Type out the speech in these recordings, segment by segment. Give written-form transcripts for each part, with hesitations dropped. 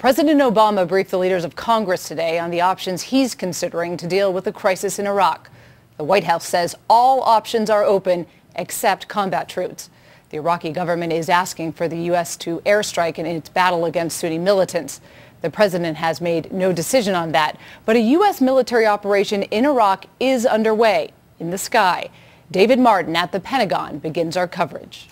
President Obama briefed the leaders of Congress today on the options he's considering to deal with the crisis in Iraq. The White House says all options are open except combat troops. The Iraqi government is asking for the U.S. to airstrike in its battle against Sunni militants. The president has made no decision on that, but a U.S. military operation in Iraq is underway in the sky. David Martin at the Pentagon begins our coverage.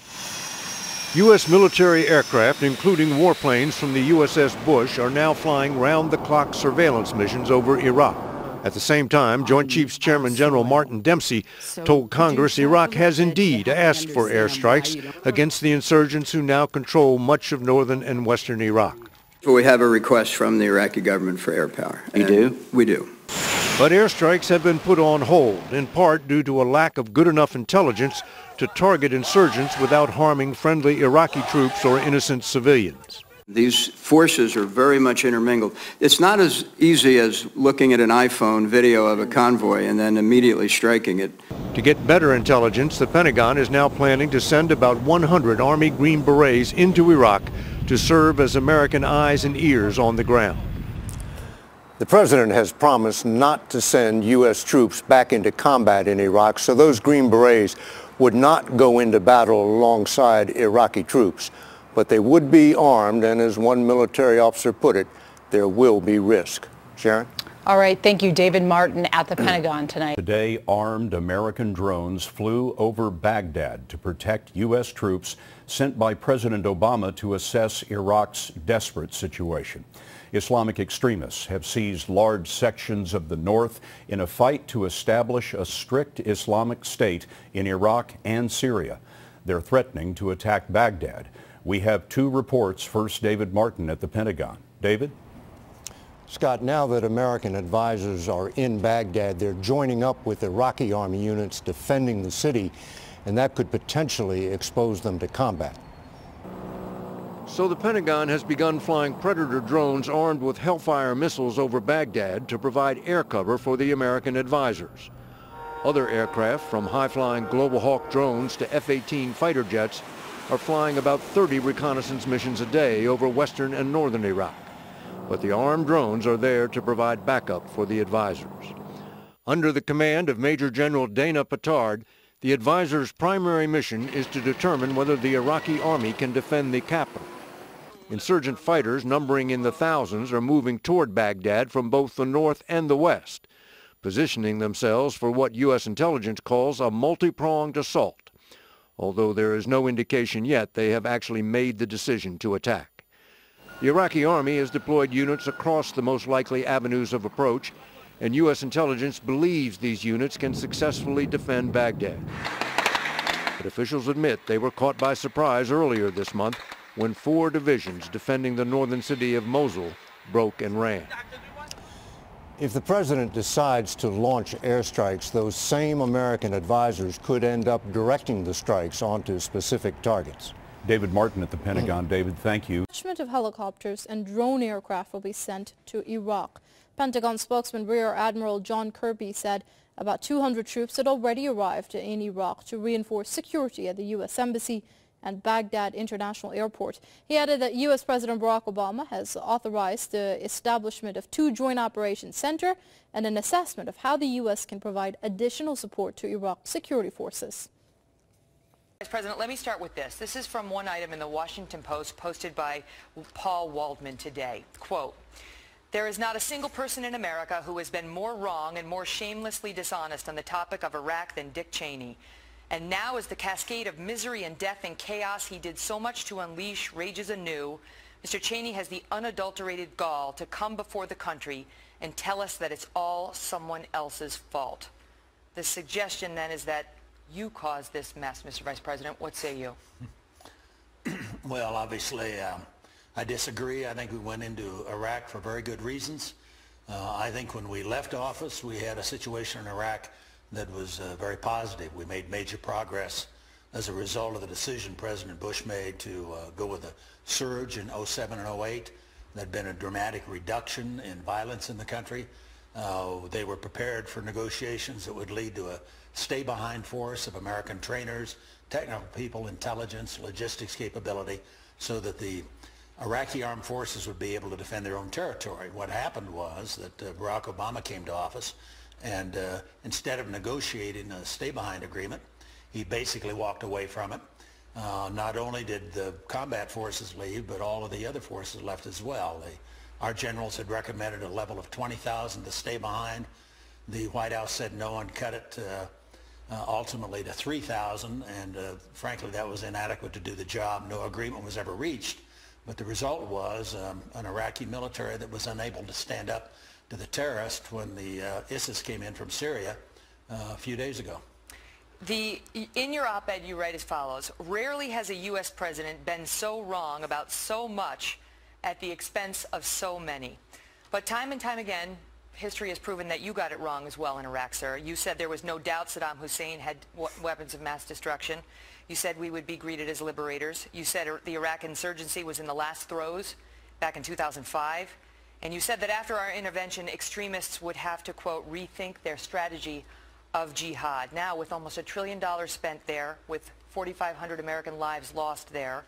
U.S. military aircraft, including warplanes from the USS Bush, are now flying round-the-clock surveillance missions over Iraq. At the same time, Joint Chiefs Chairman General Martin Dempsey told Congress Iraq has indeed asked for airstrikes against the insurgents who now control much of northern and western Iraq. We have a request from the Iraqi government for air power. You do? We do. But airstrikes have been put on hold, in part due to a lack of good enough intelligence to target insurgents without harming friendly Iraqi troops or innocent civilians. These forces are very much intermingled. It's not as easy as looking at an iPhone video of a convoy and then immediately striking it. To get better intelligence, the Pentagon is now planning to send about 100 Army Green Berets into Iraq to serve as American eyes and ears on the ground. The president has promised not to send U.S. troops back into combat in Iraq, so those Green Berets would not go into battle alongside Iraqi troops. But they would be armed, and as one military officer put it, there will be risk. Sharon? All right, thank you, David Martin at the Pentagon tonight. Today, armed American drones flew over Baghdad to protect U.S. troops sent by President Obama to assess Iraq's desperate situation. Islamic extremists have seized large sections of the north in a fight to establish a strict Islamic state in Iraq and Syria. They're threatening to attack Baghdad. We have two reports. First, David Martin at the Pentagon. David? Scott, now that American advisors are in Baghdad, they're joining up with Iraqi army units defending the city, and that could potentially expose them to combat. So the Pentagon has begun flying Predator drones armed with Hellfire missiles over Baghdad to provide air cover for the American advisors. Other aircraft, from high-flying Global Hawk drones to F-18 fighter jets, are flying about 30 reconnaissance missions a day over western and northern Iraq. But the armed drones are there to provide backup for the advisors. Under the command of Major General Dana Petard, the advisors' primary mission is to determine whether the Iraqi army can defend the capital. Insurgent fighters numbering in the thousands are moving toward Baghdad from both the north and the west, positioning themselves for what U.S. intelligence calls a multi-pronged assault, although there is no indication yet they have actually made the decision to attack. The Iraqi army has deployed units across the most likely avenues of approach, and U.S. intelligence believes these units can successfully defend Baghdad. But officials admit they were caught by surprise earlier this month when 4 divisions defending the northern city of Mosul broke and ran. If the president decides to launch airstrikes, those same American advisors could end up directing the strikes onto specific targets. David Martin at the Pentagon. David, thank you. Of helicopters and drone aircraft will be sent to Iraq. Pentagon spokesman Rear Admiral John Kirby said about 200 troops had already arrived in Iraq to reinforce security at the U.S. Embassy and Baghdad International Airport. He added that U.S. President Barack Obama has authorized the establishment of 2 Joint Operations Center and an assessment of how the U.S. can provide additional support to Iraq's security forces. Vice President, let me start with this. This is from one item in the Washington Post posted by Paul Waldman today. Quote, "There is not a single person in America who has been more wrong and more shamelessly dishonest on the topic of Iraq than Dick Cheney. And now as the cascade of misery and death and chaos he did so much to unleash rages anew, Mr. Cheney has the unadulterated gall to come before the country and tell us that it's all someone else's fault. The suggestion then is that you caused this mess, Mr. Vice President. What say you?" Well, obviously, I disagree. I think we went into Iraq for very good reasons. I think when we left office, we had a situation in Iraq that was very positive. We made major progress as a result of the decision President Bush made to go with a surge in 07 and 08. There had been a dramatic reduction in violence in the country. They were prepared for negotiations that would lead to a stay-behind force of American trainers, technical people, intelligence, logistics capability, so that the Iraqi armed forces would be able to defend their own territory. What happened was that Barack Obama came to office, and instead of negotiating a stay-behind agreement, he basically walked away from it. Not only did the combat forces leave, but all of the other forces left as well. Our generals had recommended a level of 20,000 to stay behind. The White House said no and cut it ultimately to 3,000, and frankly that was inadequate to do the job. No agreement was ever reached, but the result was an Iraqi military that was unable to stand up to the terrorists when the ISIS came in from Syria a few days ago. In your op-ed you write as follows: rarely has a U.S. president been so wrong about so much at the expense of so many. But time and time again, history has proven that you got it wrong as well in Iraq, sir. You said there was no doubt Saddam Hussein had weapons of mass destruction. You said we would be greeted as liberators. You said the Iraq insurgency was in the last throes back in 2005. And you said that after our intervention, extremists would have to, quote, rethink their strategy of jihad. Now, with almost $1 trillion spent there, with 4,500 American lives lost there,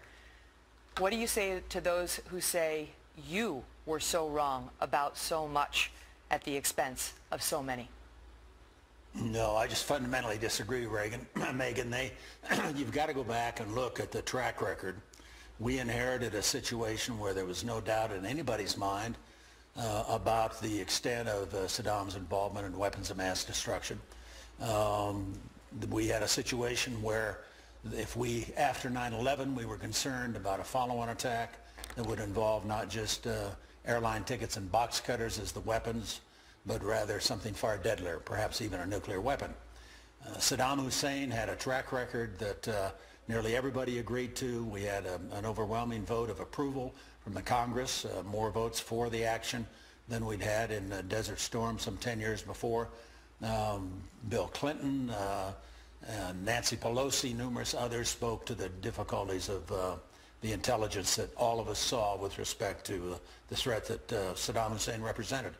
what do you say to those who say you were so wrong about so much at the expense of so many? No, I just fundamentally disagree, Megan. You've got to go back and look at the track record. We inherited a situation where there was no doubt in anybody's mind about the extent of Saddam's involvement in weapons of mass destruction. We had a situation where after 9/11, we were concerned about a follow-on attack that would involve not just airline tickets and box cutters as the weapons, but rather something far deadlier, perhaps even a nuclear weapon. Saddam Hussein had a track record that nearly everybody agreed to. We had an overwhelming vote of approval from the Congress, more votes for the action than we'd had in Desert Storm some 10 years before. Bill Clinton, Nancy Pelosi, numerous others spoke to the difficulties of the intelligence that all of us saw with respect to the threat that Saddam Hussein represented.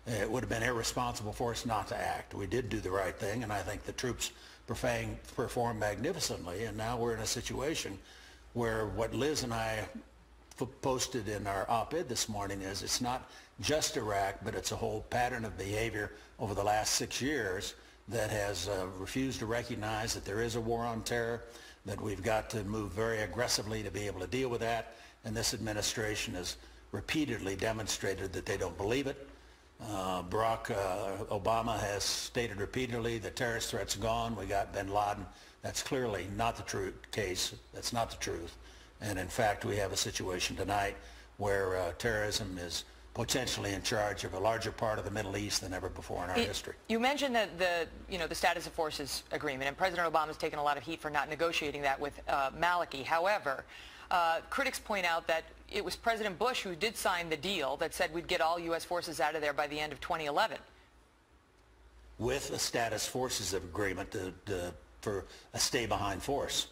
It would have been irresponsible for us not to act. We did do the right thing, and I think the troops performed magnificently, and now we're in a situation where what Liz and I posted in our op-ed this morning is it's not just Iraq, but it's a whole pattern of behavior over the last 6 years that has refused to recognize that there is a war on terror, that we've got to move very aggressively to be able to deal with that, and this administration has repeatedly demonstrated that they don't believe it. Barack Obama has stated repeatedly the terrorist threat's gone, we got bin Laden. That's clearly not the case. That's not the truth. And in fact, we have a situation tonight where terrorism is potentially in charge of a larger part of the Middle East than ever before in our history. You mentioned that the status of forces agreement, and President Obama's taken a lot of heat for not negotiating that with Maliki. However, critics point out that it was President Bush who did sign the deal that said we'd get all U.S. forces out of there by the end of 2011. With a status forces agreement for a stay-behind force.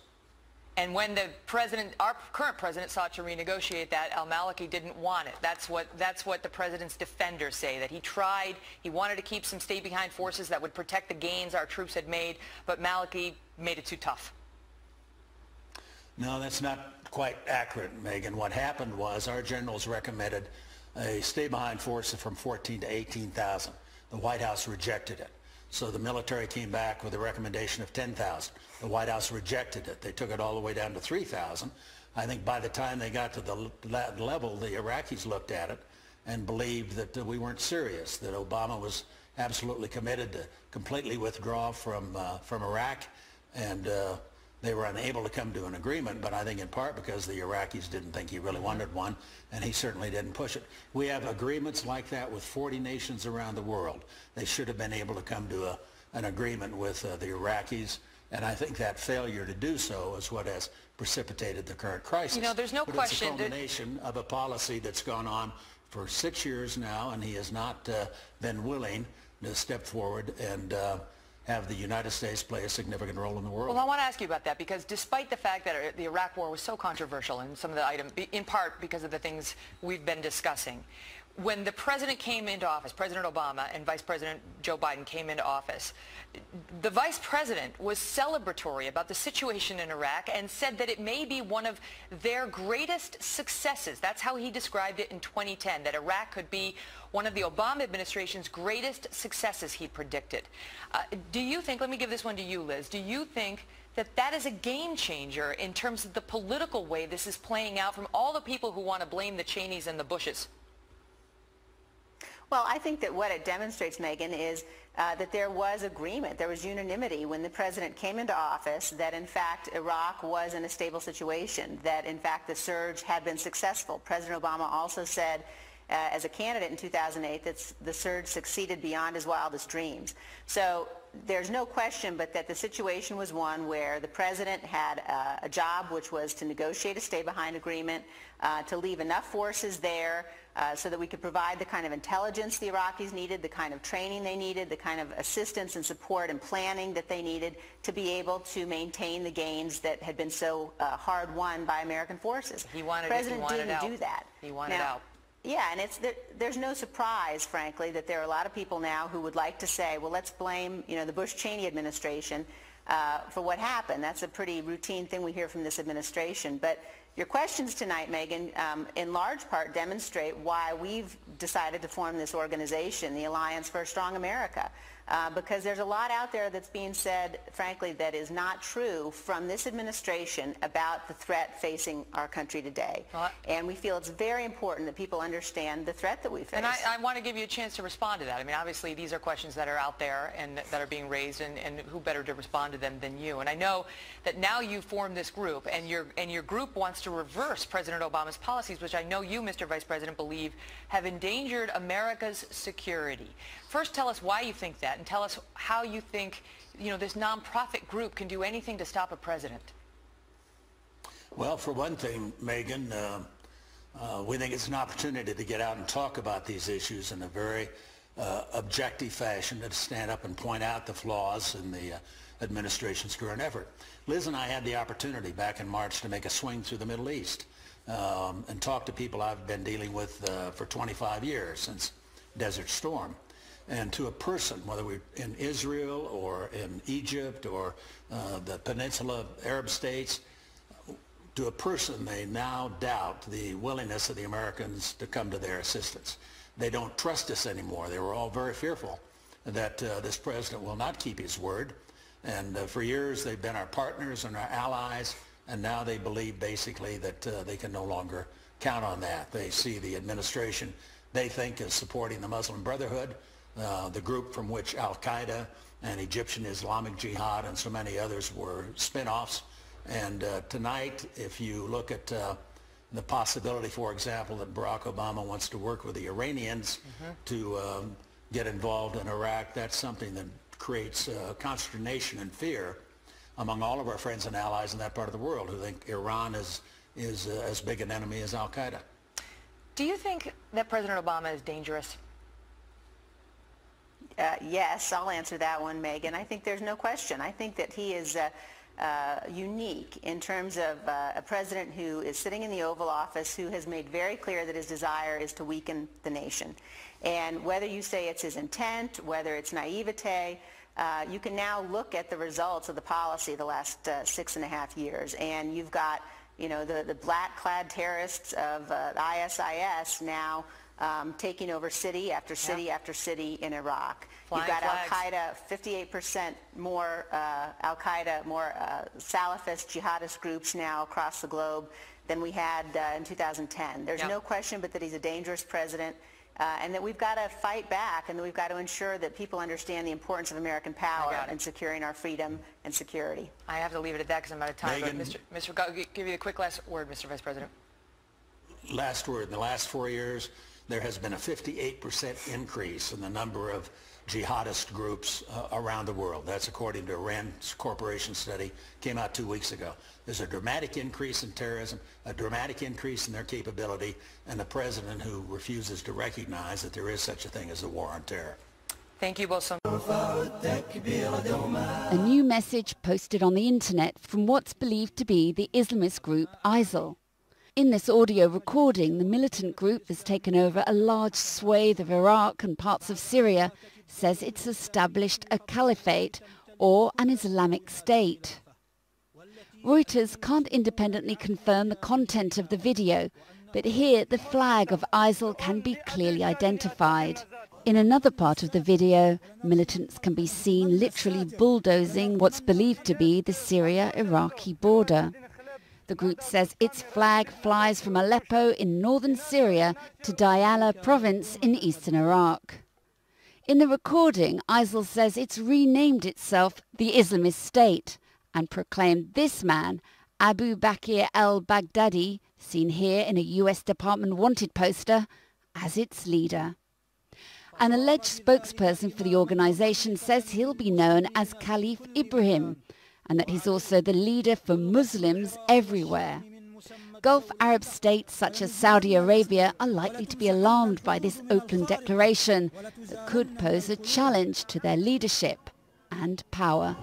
And when the president, our current president, sought to renegotiate that, al-Maliki didn't want it. That's what the president's defenders say, that he wanted to keep some stay-behind forces that would protect the gains our troops had made, but Maliki made it too tough. No, that's not quite accurate, Megan. What happened was our generals recommended a stay-behind force from 14 to 18,000. The White House rejected it. So the military came back with a recommendation of 10,000. The White House rejected it. They took it all the way down to 3,000. I think by the time they got to the level, the Iraqis looked at it and believed that we weren't serious, that Obama was absolutely committed to completely withdraw from Iraq, and they were unable to come to an agreement, but I think in part because the Iraqis didn't think he really wanted one, and he certainly didn't push it. We have agreements like that with 40 nations around the world. They should have been able to come to an agreement with the Iraqis, and I think that failure to do so is what has precipitated the current crisis. You know, there's no question. It's a culmination of a policy that's gone on for 6 years now, and he has not been willing to step forward and have the United States play a significant role in the world. Well, I want to ask you about that, because despite the fact that the Iraq war was so controversial in some of the items, in part because of the things we've been discussing, when the president came into office, President Obama and Vice President Joe Biden came into office, the vice president was celebratory about the situation in Iraq and said that it may be one of their greatest successes. That's how he described it in 2010, that Iraq could be one of the Obama administration's greatest successes, he predicted. Do you think, let me give this one to you, Liz, do you think that that is a game changer in terms of the political way this is playing out from all the people who want to blame the Cheneys and the Bushes? Well, I think that what it demonstrates, Megan, is that there was agreement, there was unanimity when the president came into office that, in fact, Iraq was in a stable situation, that, in fact, the surge had been successful. President Obama also said, as a candidate in 2008, that the surge succeeded beyond his wildest dreams. So there's no question but that the situation was one where the president had a job, which was to negotiate a stay-behind agreement, to leave enough forces there so that we could provide the kind of intelligence the Iraqis needed, the kind of training they needed, the kind of assistance and support and planning that they needed to be able to maintain the gains that had been so hard-won by American forces. He wanted President it, he wanted didn't out. do that. He wanted out. Yeah, and there's no surprise, frankly, that there are a lot of people now who would like to say, well, let's blame, the Bush-Cheney administration for what happened. That's a pretty routine thing we hear from this administration. But your questions tonight, Megan, in large part demonstrate why we've decided to form this organization, the Alliance for a Strong America, because there's a lot out there that's being said, frankly, that is not true from this administration about the threat facing our country today. And we feel it's very important that people understand the threat that we face. And I want to give you a chance to respond to that. I mean, obviously, these are questions that are out there and that are being raised, and who better to respond to them than you? And I know that now you formed this group, and your group wants to reverse President Obama's policies, which I know you, Mr. Vice President, believe have endangered America's security. First, tell us why you think that, and tell us how you think, this nonprofit group can do anything to stop a president. Well, for one thing, Megan, we think it's an opportunity to get out and talk about these issues in a very objective fashion, to stand up and point out the flaws in the administration's current effort. Liz and I had the opportunity back in March to make a swing through the Middle East and talk to people I've been dealing with for 25 years, since Desert Storm. And to a person, whether we're in Israel or in Egypt or the Peninsula Arab states, to a person they now doubt the willingness of the Americans to come to their assistance. They don't trust us anymore. They were all very fearful that this president will not keep his word. And for years they've been our partners and our allies, and now they believe basically that they can no longer count on that. They see the administration they think is supporting the Muslim Brotherhood, the group from which al-Qaida and Egyptian Islamic Jihad and so many others were spin-offs. And tonight, if you look at the possibility, for example, that Barack Obama wants to work with the Iranians to get involved in Iraq, that's something that creates consternation and fear among all of our friends and allies in that part of the world who think Iran is as big an enemy as al-Qaida. Do you think that President Obama is dangerous? Yes, I'll answer that one, Megan. I think there's no question. I think that he is unique in terms of a president who is sitting in the Oval Office, who has made very clear that his desire is to weaken the nation. And whether you say it's his intent, whether it's naivete, you can now look at the results of the policy the last 6.5 years, and you've got the black-clad terrorists of ISIS now taking over city after city after city in Iraq. Flying You've got flags. al-Qaida, 58% more al-Qaida, more Salafist jihadist groups now across the globe than we had in 2010. There's no question but that he's a dangerous president, and that we've got to fight back, and that we've got to ensure that people understand the importance of American power in securing our freedom and security. I have to leave it at that because I'm out of time. Megan, But I'll give you the quick last word, Mr. Vice President. Last word, in the last 4 years, there has been a 58% increase in the number of jihadist groups around the world. That's according to a RAND Corporation study, came out 2 weeks ago. There's a dramatic increase in terrorism, a dramatic increase in their capability, and the president who refuses to recognize that there is such a thing as a war on terror. Thank you both so much. A new message posted on the internet from what's believed to be the Islamist group ISIL. In this audio recording, the militant group that's taken over a large swathe of Iraq and parts of Syria says it's established a caliphate or an Islamic state. Reuters can't independently confirm the content of the video, but here the flag of ISIL can be clearly identified. In another part of the video, militants can be seen literally bulldozing what's believed to be the Syria-Iraqi border. The group says its flag flies from Aleppo in northern Syria to Diyala province in eastern Iraq. In the recording, ISIL says it's renamed itself the Islamist State and proclaimed this man, Abu Bakr al-Baghdadi, seen here in a US Department wanted poster, as its leader. An alleged spokesperson for the organization says he'll be known as Caliph Ibrahim, and that he's also the leader for Muslims everywhere. Gulf Arab states such as Saudi Arabia are likely to be alarmed by this open declaration that could pose a challenge to their leadership and power.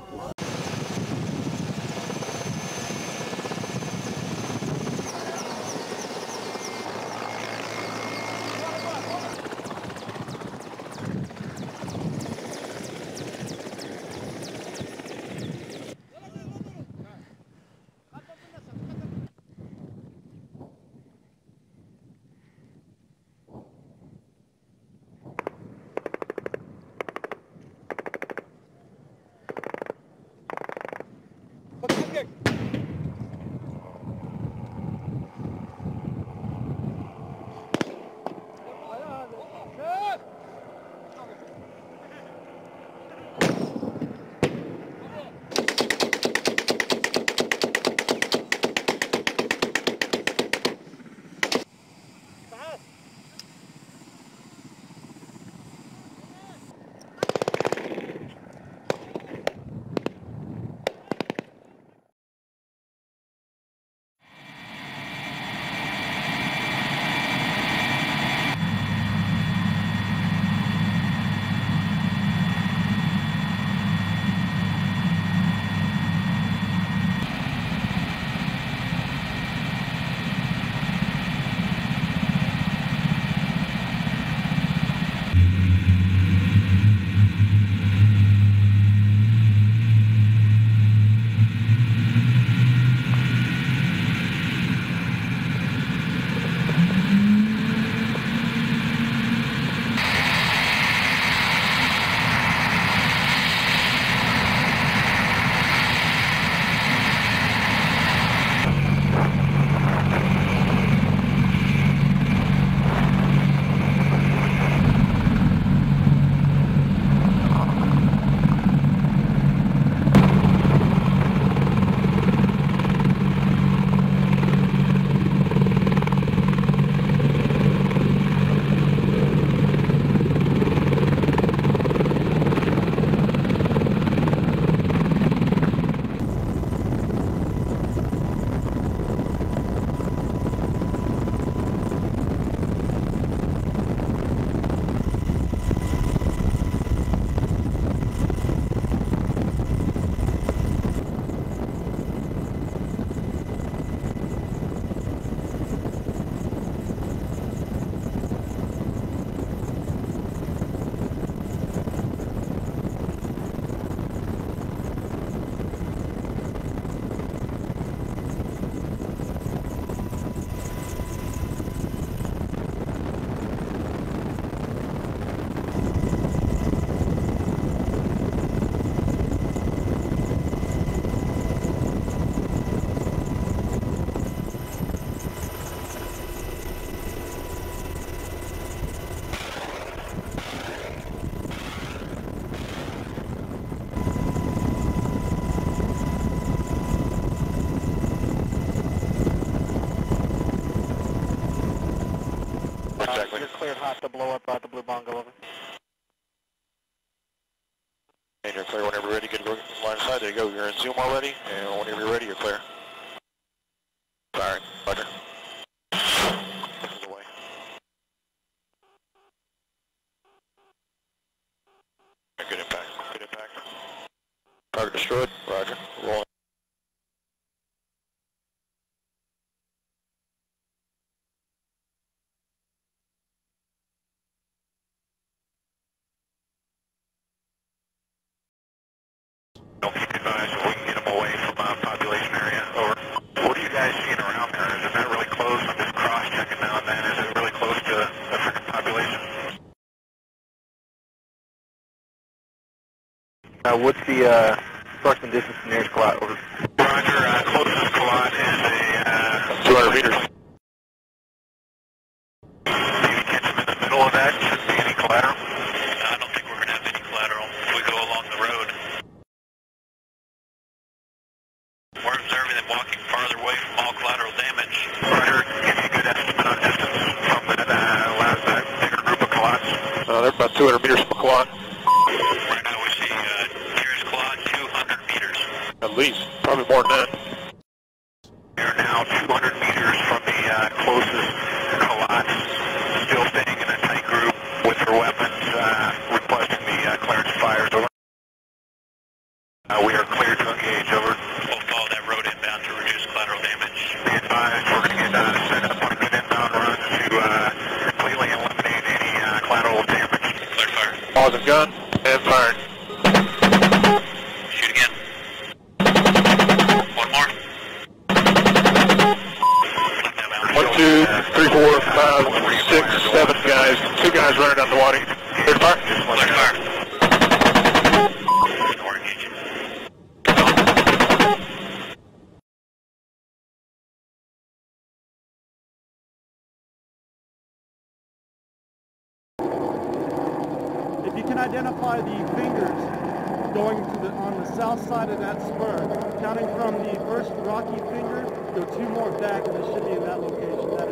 You're cleared hot to blow up the blue bongo, over. And you're clear whenever you're ready. Get line of sight. There you go. You're in zoom already. And whenever you're ready, you're clear. Sorry. Roger. This is away. Good impact. Good impact. Target destroyed. Roger. Rolling. Don't keep advised so we can get them away from population area. Over. What are you guys seeing around there? Is it not really close? I'm just cross-checking now and then. Is it really close to the freaking population? What's the approximate distance to nearest collide? Over. Roger, closest collide is a 200 meters. If you catch them in the middle of that, shouldn't be any collateral. I don't think we're going to have any collateral if we go along the road. We're observing them walking farther away from all collateral damage. Roger, give you a good estimate on distance from that bigger group of collides. They're about 200 meters from collide. Right now we see nearest collide 200 meters. At least, probably more than that. We are now 200 meters from the closest collides, still staying in a tight group with their weapons, requesting the clearance fires. Over. We are clear to engage. Over. We'll follow that road inbound to reduce collateral damage. Be advised, we're going to get set up on a good inbound run to completely eliminate any collateral damage. Clear fire. Pause and gun, and firing. Shoot again. One more. 1, 2, 3, 4, 5, 6, 7 guys. 2 guys running down the water. Clear fire. Clear fire. We're engaging. If you can identify the fingers going to on the south side of that spur, counting from the first rocky finger, go 2 more back, and it should be in that location. That